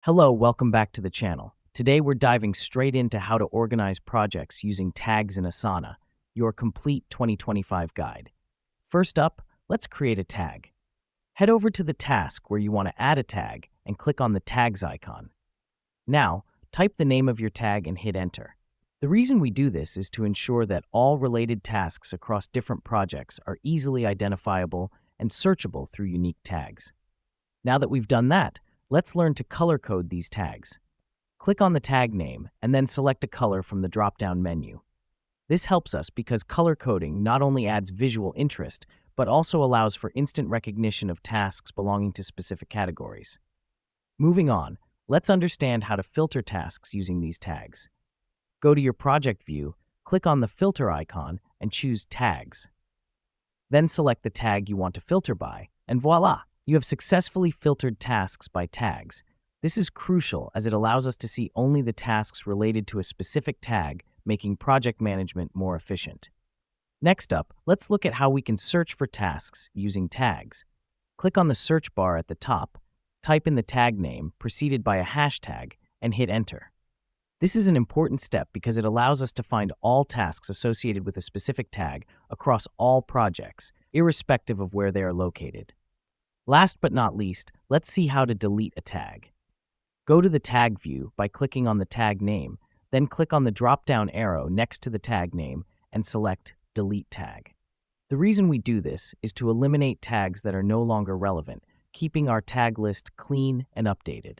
Hello, welcome back to the channel. Today we're diving straight into how to organize projects using tags in Asana, your complete 2025 guide. First up, let's create a tag. Head over to the task where you want to add a tag and click on the tags icon. Now, type the name of your tag and hit enter. The reason we do this is to ensure that all related tasks across different projects are easily identifiable and searchable through unique tags. Now that we've done that, let's learn to color code these tags. Click on the tag name and then select a color from the drop-down menu. This helps us because color coding not only adds visual interest, but also allows for instant recognition of tasks belonging to specific categories. Moving on, let's understand how to filter tasks using these tags. Go to your project view, click on the filter icon, and choose Tags. Then select the tag you want to filter by, and voila! You have successfully filtered tasks by tags. This is crucial as it allows us to see only the tasks related to a specific tag, making project management more efficient. Next up, let's look at how we can search for tasks using tags. Click on the search bar at the top, type in the tag name preceded by a hashtag, and hit enter. This is an important step because it allows us to find all tasks associated with a specific tag across all projects, irrespective of where they are located. Last but not least, let's see how to delete a tag. Go to the tag view by clicking on the tag name, then click on the drop-down arrow next to the tag name and select Delete Tag. The reason we do this is to eliminate tags that are no longer relevant, keeping our tag list clean and updated.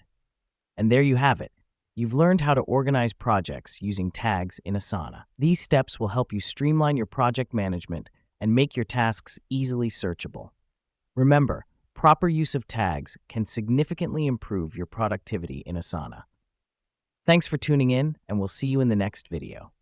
And there you have it. You've learned how to organize projects using tags in Asana. These steps will help you streamline your project management and make your tasks easily searchable. Remember, proper use of tags can significantly improve your productivity in Asana. Thanks for tuning in, and we'll see you in the next video.